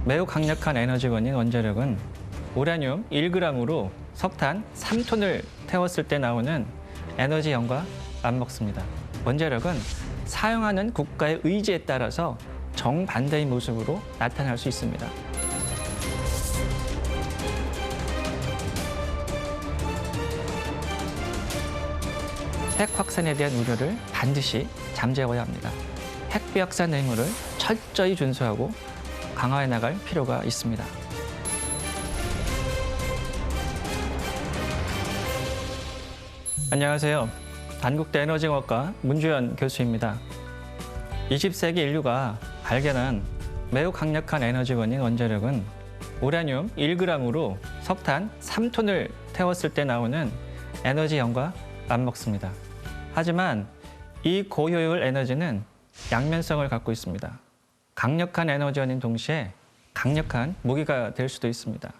매우 강력한 에너지원인 원자력은 우라늄 1g으로 석탄 3톤을 태웠을 때 나오는 에너지원과 맞먹습니다. 원자력은 사용하는 국가의 의지에 따라서 정반대의 모습으로 나타날 수 있습니다. 핵 확산에 대한 우려를 반드시 잠재워야 합니다. 핵 비확산 의무를 철저히 준수하고 강화해 나갈 필요가 있습니다. 안녕하세요. 단국대 에너지공학과 문주현 교수입니다. 20세기 인류가 발견한 매우 강력한 에너지원인 원자력은 우라늄 1g으로 석탄 3톤을 태웠을 때 나오는 에너지원과 맞먹습니다. 하지만 이 고효율 에너지는 양면성을 갖고 있습니다. 강력한 에너지원인 동시에 강력한 무기가 될 수도 있습니다.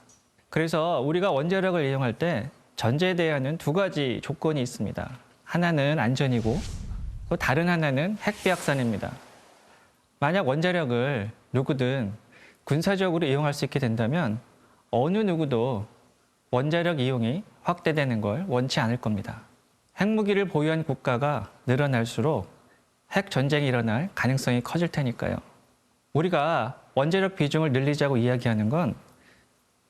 그래서 우리가 원자력을 이용할 때 전제되어야 하는 두 가지 조건이 있습니다. 하나는 안전이고 또 다른 하나는 핵 비확산입니다. 만약 원자력을 누구든 군사적으로 이용할 수 있게 된다면 어느 누구도 원자력 이용이 확대되는 걸 원치 않을 겁니다. 핵무기를 보유한 국가가 늘어날수록 핵 전쟁이 일어날 가능성이 커질 테니까요. 우리가 원자력 비중을 늘리자고 이야기하는 건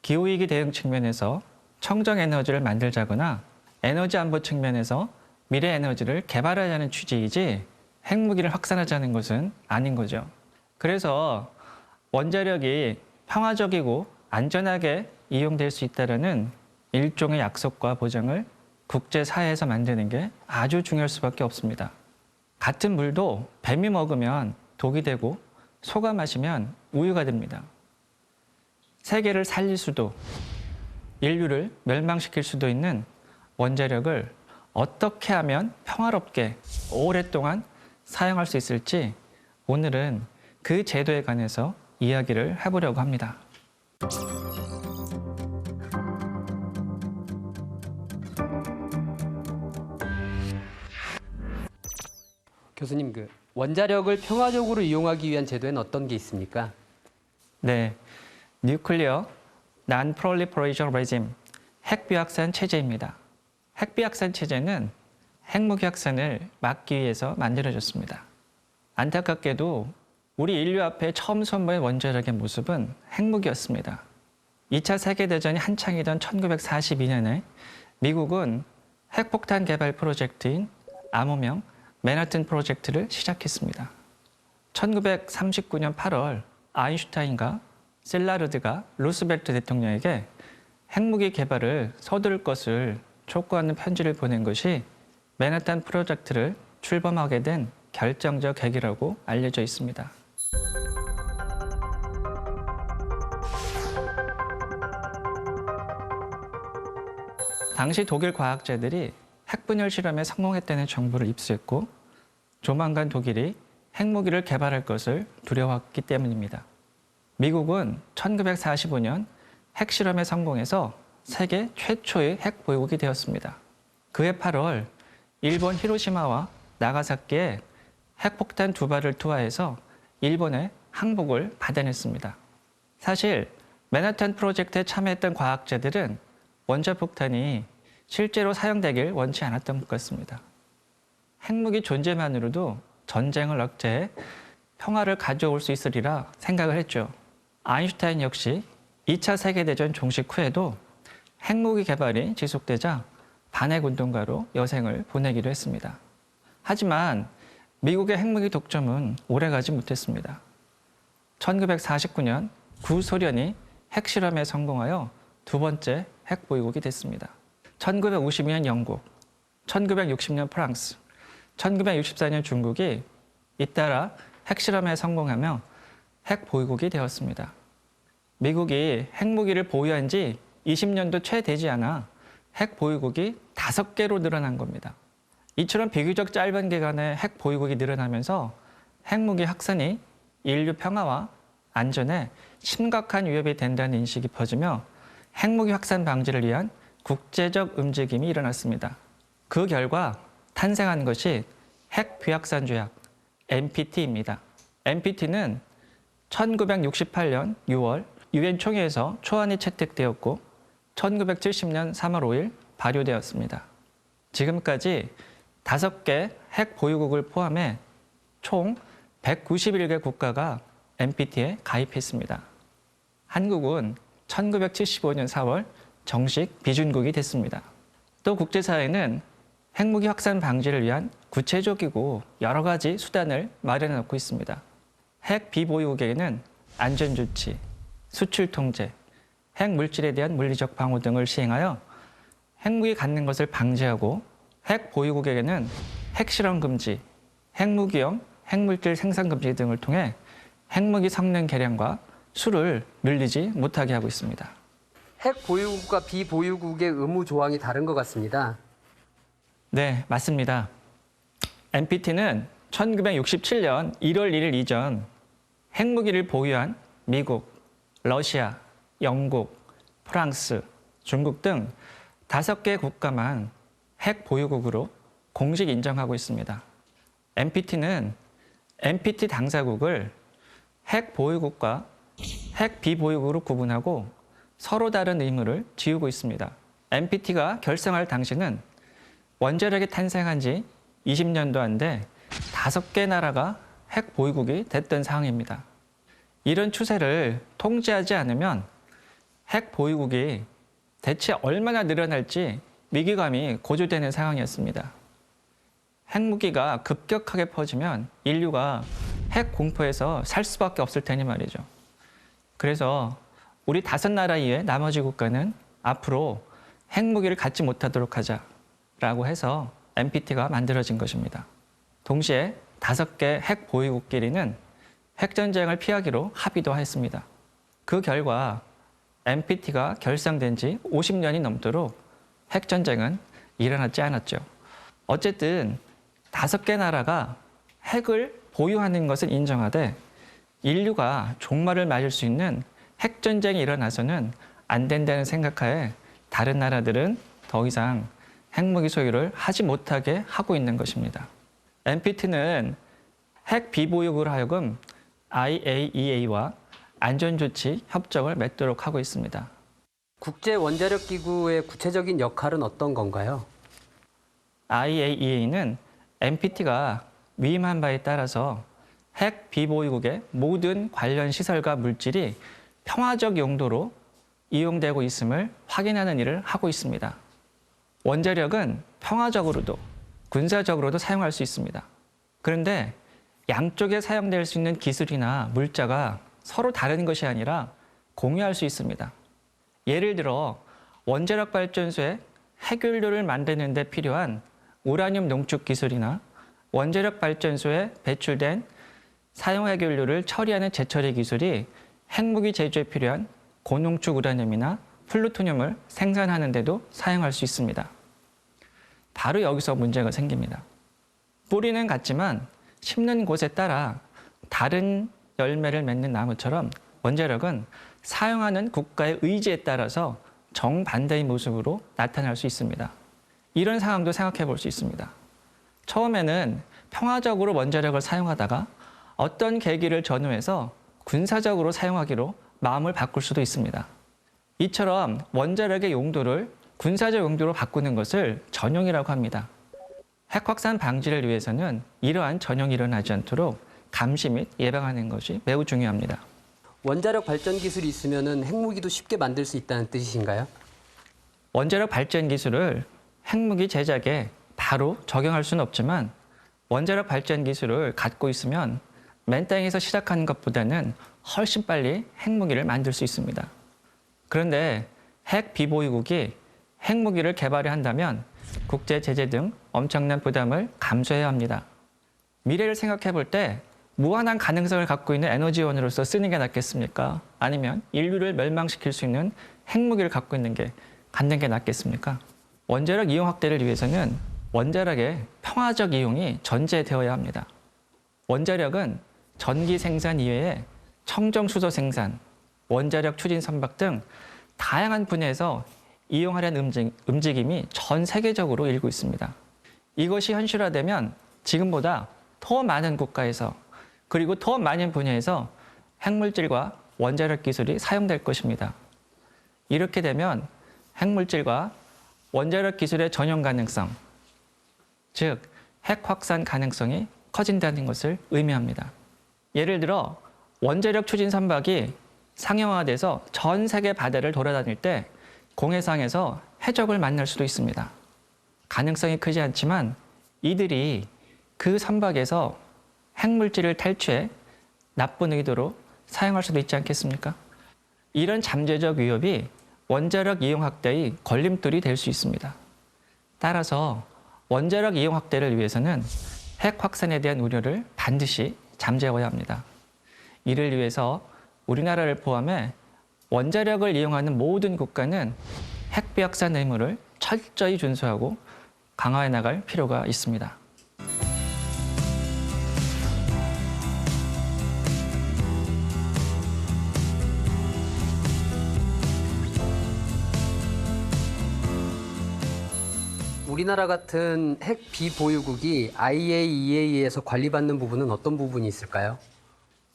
기후위기 대응 측면에서 청정 에너지를 만들자거나 에너지 안보 측면에서 미래 에너지를 개발하자는 취지이지 핵무기를 확산하자는 것은 아닌 거죠. 그래서 원자력이 평화적이고 안전하게 이용될 수 있다는 일종의 약속과 보장을 국제사회에서 만드는 게 아주 중요할 수밖에 없습니다. 같은 물도 뱀이 먹으면 독이 되고 소가 마시면 우유가 됩니다. 세계를 살릴 수도 인류를 멸망시킬 수도 있는 원자력을 어떻게 하면 평화롭게 오랫동안 사용할 수 있을지 오늘은 그 제도에 관해서 이야기를 해보려고 합니다. 교수님, 원자력을 평화적으로 이용하기 위한 제도에는 어떤 게 있습니까? 네, 뉴클리어 Non-Proliferation Regime, 핵비확산 체제입니다. 핵비확산 체제는 핵무기 확산을 막기 위해서 만들어졌습니다. 안타깝게도 우리 인류 앞에 처음 선보인 원자력의 모습은 핵무기였습니다. 2차 세계대전이 한창이던 1942년에 미국은 핵폭탄 개발 프로젝트인 암호명 맨하튼 프로젝트를 시작했습니다. 1939년 8월 아인슈타인과 셀라르드가 루스벨트 대통령에게 핵무기 개발을 서두를 것을 촉구하는 편지를 보낸 것이 맨하탄 프로젝트를 출범하게 된 결정적 계기라고 알려져 있습니다. 당시 독일 과학자들이 핵분열 실험에 성공했다는 정보를 입수했고 조만간 독일이 핵무기를 개발할 것을 두려워했기 때문입니다. 미국은 1945년 핵실험에 성공해서 세계 최초의 핵보유국이 되었습니다. 그해 8월 일본 히로시마와 나가사키에 핵폭탄 2발을 투하해서 일본의 항복을 받아냈습니다. 사실 맨하탄 프로젝트에 참여했던 과학자들은 원자폭탄이 실제로 사용되길 원치 않았던 것 같습니다. 핵무기 존재만으로도 전쟁을 억제해 평화를 가져올 수 있으리라 생각을 했죠. 아인슈타인 역시 2차 세계대전 종식 후에도 핵무기 개발이 지속되자 반핵운동가로 여생을 보내기도 했습니다. 하지만 미국의 핵무기 독점은 오래가지 못했습니다. 1949년 구소련이 핵실험에 성공하여 두 번째 핵보유국이 됐습니다. 1952년 영국, 1960년 프랑스, 1964년 중국이 잇따라 핵실험에 성공하며 핵보유국이 되었습니다. 미국이 핵무기를 보유한 지 20년도 채 되지 않아 핵보유국이 5개로 늘어난 겁니다. 이처럼 비교적 짧은 기간에 핵보유국이 늘어나면서 핵무기 확산이 인류 평화와 안전에 심각한 위협이 된다는 인식이 퍼지며 핵무기 확산 방지를 위한 국제적 움직임이 일어났습니다. 그 결과 탄생한 것이 핵 비확산 조약 NPT입니다. NPT는 1968년 6월 유엔 총회에서 초안이 채택되었고 1970년 3월 5일 발효되었습니다. 지금까지 5개 핵 보유국을 포함해 총 191개 국가가 NPT에 가입했습니다. 한국은 1975년 4월 정식 비준국이 됐습니다. 또 국제사회는 핵무기 확산 방지를 위한 구체적이고 여러 가지 수단을 마련해 놓고 있습니다. 핵 비보유국에게는 안전조치, 수출 통제, 핵 물질에 대한 물리적 방어 등을 시행하여 핵무기 갖는 것을 방지하고 핵 보유국에게는 핵실험 금지, 핵무기용 핵물질 생산 금지 등을 통해 핵무기 성능 개량과 수를 늘리지 못하게 하고 있습니다. 핵 보유국과 비보유국의 의무 조항이 다른 것 같습니다. 네, 맞습니다. NPT는 1967년 1월 1일 이전 핵무기를 보유한 미국, 러시아, 영국, 프랑스, 중국 등 5개 국가만 핵 보유국으로 공식 인정하고 있습니다. NPT는 NPT 당사국을 핵 보유국과 핵 비보유국으로 구분하고 서로 다른 의무를 지우고 있습니다. NPT가 결성할 당시는 원자력이 탄생한 지 20년도 안 돼 5개 나라가 핵 보유국이 됐던 상황입니다. 이런 추세를 통제하지 않으면 핵 보유국이 대체 얼마나 늘어날지 위기감이 고조되는 상황이었습니다. 핵무기가 급격하게 퍼지면 인류가 핵 공포에서 살 수밖에 없을 테니 말이죠. 그래서 우리 5나라 이외 나머지 국가는 앞으로 핵무기를 갖지 못하도록 하자라고 해서 NPT가 만들어진 것입니다. 동시에 5개 핵 보유국끼리는 핵전쟁을 피하기로 합의도 했습니다. 그 결과 NPT가 결성된 지 50년이 넘도록 핵전쟁은 일어나지 않았죠. 어쨌든 5개 나라가 핵을 보유하는 것을 인정하되 인류가 종말을 맞을 수 있는 핵전쟁이 일어나서는 안 된다는 생각하에 다른 나라들은 더 이상 핵무기 소유를 하지 못하게 하고 있는 것입니다. NPT는 핵 비보유국으로 하여금 IAEA와 안전조치 협정을 맺도록 하고 있습니다. 국제원자력기구의 구체적인 역할은 어떤 건가요? IAEA는 NPT가 위임한 바에 따라서 핵 비보유국의 모든 관련 시설과 물질이 평화적 용도로 이용되고 있음을 확인하는 일을 하고 있습니다. 원자력은 평화적으로도 군사적으로도 사용할 수 있습니다. 그런데 양쪽에 사용될 수 있는 기술이나 물자가 서로 다른 것이 아니라 공유할 수 있습니다. 예를 들어 원자력 발전소에 핵연료를 만드는 데 필요한 우라늄 농축 기술이나 원자력 발전소에 배출된 사용 핵연료를 처리하는 재처리 기술이 핵무기 제조에 필요한 고농축 우라늄이나 플루토늄을 생산하는 데도 사용할 수 있습니다. 바로 여기서 문제가 생깁니다. 뿌리는 같지만 심는 곳에 따라 다른 열매를 맺는 나무처럼 원자력은 사용하는 국가의 의지에 따라서 정반대의 모습으로 나타날 수 있습니다. 이런 상황도 생각해 볼 수 있습니다. 처음에는 평화적으로 원자력을 사용하다가 어떤 계기를 전후해서 군사적으로 사용하기로 마음을 바꿀 수도 있습니다. 이처럼 원자력의 용도를 군사적 용도로 바꾸는 것을 전용이라고 합니다. 핵 확산 방지를 위해서는 이러한 전용이 일어나지 않도록 감시 및 예방하는 것이 매우 중요합니다. 원자력 발전 기술이 있으면 핵무기도 쉽게 만들 수 있다는 뜻이신가요? 원자력 발전 기술을 핵무기 제작에 바로 적용할 수는 없지만 원자력 발전 기술을 갖고 있으면 맨땅에서 시작하는 것보다는 훨씬 빨리 핵무기를 만들 수 있습니다. 그런데 핵 비보유국이 핵무기를 개발해야 한다면 국제 제재 등 엄청난 부담을 감수해야 합니다. 미래를 생각해 볼 때 무한한 가능성을 갖고 있는 에너지원으로서 쓰는 게 낫겠습니까? 아니면 인류를 멸망시킬 수 있는 핵무기를 갖고 갖는 게 낫겠습니까? 원자력 이용 확대를 위해서는 원자력의 평화적 이용이 전제되어야 합니다. 원자력은 전기 생산 이외에 청정 수소 생산, 원자력 추진 선박 등 다양한 분야에서 이용하려는 움직임이 전 세계적으로 일고 있습니다. 이것이 현실화되면 지금보다 더 많은 국가에서 그리고 더 많은 분야에서 핵물질과 원자력 기술이 사용될 것입니다. 이렇게 되면 핵물질과 원자력 기술의 전용 가능성, 즉 핵 확산 가능성이 커진다는 것을 의미합니다. 예를 들어 원자력 추진 선박이 상용화돼서 전 세계 바다를 돌아다닐 때 공해상에서 해적을 만날 수도 있습니다. 가능성이 크지 않지만 이들이 그 선박에서 핵물질을 탈취해 나쁜 의도로 사용할 수도 있지 않겠습니까? 이런 잠재적 위협이 원자력 이용 확대의 걸림돌이 될 수 있습니다. 따라서 원자력 이용 확대를 위해서는 핵 확산에 대한 우려를 반드시 잠재워야 합니다. 이를 위해서 우리나라를 포함해 원자력을 이용하는 모든 국가는 핵 비확산 의무를 철저히 준수하고 강화해 나갈 필요가 있습니다. 우리나라 같은 핵 비보유국이 IAEA에서 관리받는 부분은 어떤 부분이 있을까요?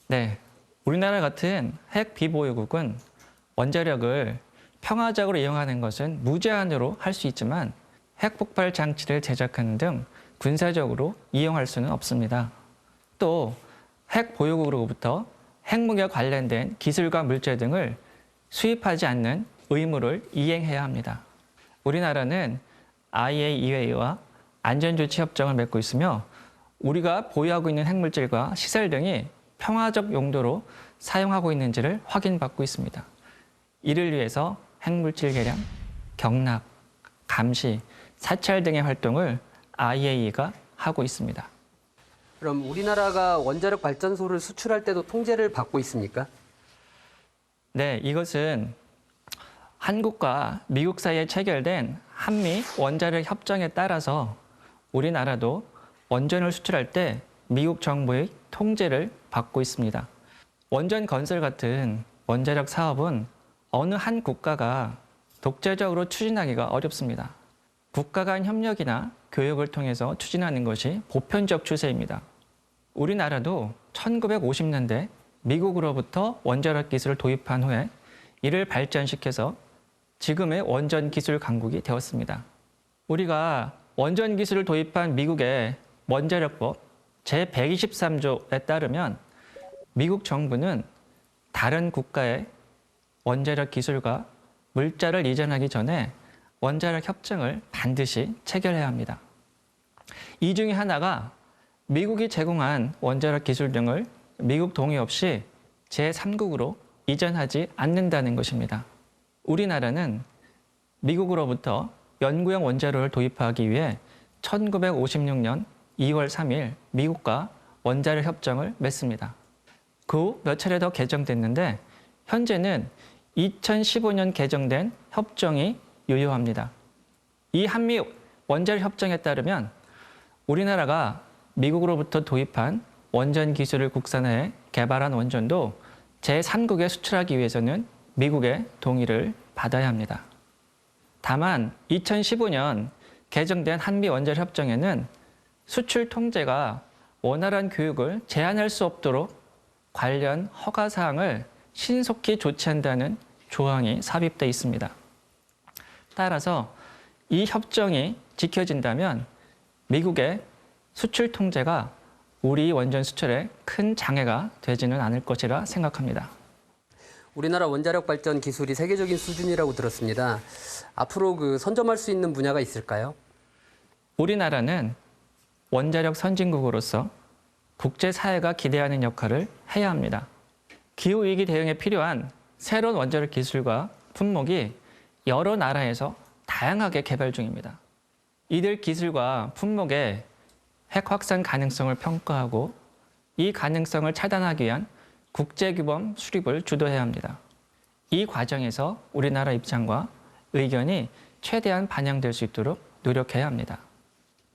네, 우리나라 같은 핵 비보유국은 원자력을 평화적으로 이용하는 것은 무제한으로 할 수 있지만 핵폭발 장치를 제작하는 등 군사적으로 이용할 수는 없습니다. 또 핵 보유국으로부터 핵무기와 관련된 기술과 물질 등을 수입하지 않는 의무를 이행해야 합니다. 우리나라는 IAEA와 안전조치 협정을 맺고 있으며 우리가 보유하고 있는 핵물질과 시설 등이 평화적 용도로 사용하고 있는지를 확인받고 있습니다. 이를 위해서 핵물질 개량, 경락, 감시, 사찰 등의 활동을 IAEA가 하고 있습니다. 그럼 우리나라가 원자력 발전소를 수출할 때도 통제를 받고 있습니까? 네, 이것은 한국과 미국 사이에 체결된 한미 원자력 협정에 따라서 우리나라도 원전을 수출할 때 미국 정부의 통제를 받고 있습니다. 원전 건설 같은 원자력 사업은 어느 한 국가가 독재적으로 추진하기가 어렵습니다. 국가 간 협력이나 교육을 통해서 추진하는 것이 보편적 추세입니다. 우리나라도 1950년대 미국으로부터 원자력 기술을 도입한 후에 이를 발전시켜서 지금의 원전 기술 강국이 되었습니다. 우리가 원전 기술을 도입한 미국의 원자력법 제123조에 따르면 미국 정부는 다른 국가의 원자력 기술과 물자를 이전하기 전에 원자력 협정을 반드시 체결해야 합니다. 이 중에 하나가 미국이 제공한 원자력 기술 등을 미국 동의 없이 제3국으로 이전하지 않는다는 것입니다. 우리나라는 미국으로부터 연구용 원자로를 도입하기 위해 1956년 2월 3일 미국과 원자력 협정을 맺습니다. 그 후 몇 차례 더 개정됐는데 현재는 2015년 개정된 협정이 유효합니다. 이 한미 원자력 협정에 따르면 우리나라가 미국으로부터 도입한 원전 기술을 국산화해 개발한 원전도 제3국에 수출하기 위해서는 미국의 동의를 받아야 합니다. 다만 2015년 개정된 한미 원자력 협정에는 수출 통제가 원활한 교육을 제한할 수 없도록 관련 허가 사항을 신속히 조치한다는 조항이 삽입돼 있습니다. 따라서 이 협정이 지켜진다면 미국의 수출 통제가 우리 원전 수출에 큰 장애가 되지는 않을 것이라 생각합니다. 우리나라 원자력 발전 기술이 세계적인 수준이라고 들었습니다. 앞으로 선점할 수 있는 분야가 있을까요? 우리나라는 원자력 선진국으로서 국제사회가 기대하는 역할을 해야 합니다. 기후위기 대응에 필요한 새로운 원자력 기술과 품목이 여러 나라에서 다양하게 개발 중입니다. 이들 기술과 품목의 핵 확산 가능성을 평가하고 이 가능성을 차단하기 위한 국제규범 수립을 주도해야 합니다. 이 과정에서 우리나라 입장과 의견이 최대한 반영될 수 있도록 노력해야 합니다.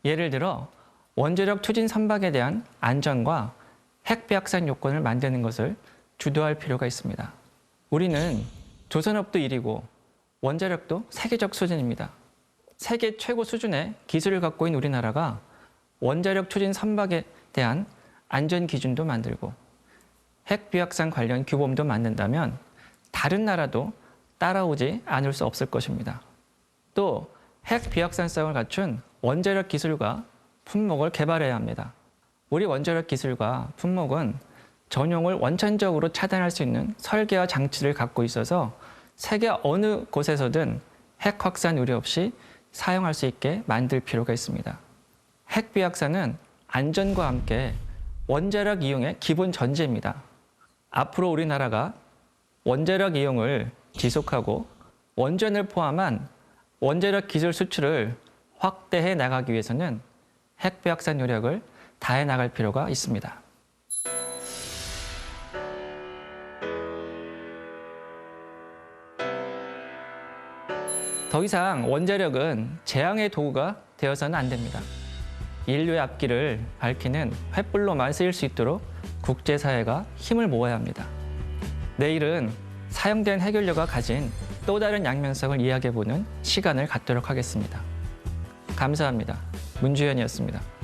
예를 들어 원자력 추진 선박에 대한 안전과 핵 비확산 요건을 만드는 것을 주도할 필요가 있습니다. 우리는 조선업도 1위고 원자력도 세계적 수준입니다. 세계 최고 수준의 기술을 갖고 있는 우리나라가 원자력 추진 선박에 대한 안전 기준도 만들고 핵 비확산 관련 규범도 만든다면 다른 나라도 따라오지 않을 수 없을 것입니다. 또 핵 비확산성을 갖춘 원자력 기술과 품목을 개발해야 합니다. 우리 원자력 기술과 품목은 전용을 원천적으로 차단할 수 있는 설계와 장치를 갖고 있어서 세계 어느 곳에서든 핵 확산 우려 없이 사용할 수 있게 만들 필요가 있습니다. 핵 비확산은 안전과 함께 원자력 이용의 기본 전제입니다. 앞으로 우리나라가 원자력 이용을 지속하고 원전을 포함한 원자력 기술 수출을 확대해 나가기 위해서는 핵 비확산 노력을 다해 나갈 필요가 있습니다. 더 이상 원자력은 재앙의 도구가 되어서는 안 됩니다. 인류의 앞길을 밝히는 횃불로만 쓰일 수 있도록 국제사회가 힘을 모아야 합니다. 내일은 사용된 핵연료가 가진 또 다른 양면성을 이야기해보는 시간을 갖도록 하겠습니다. 감사합니다. 문주현이었습니다.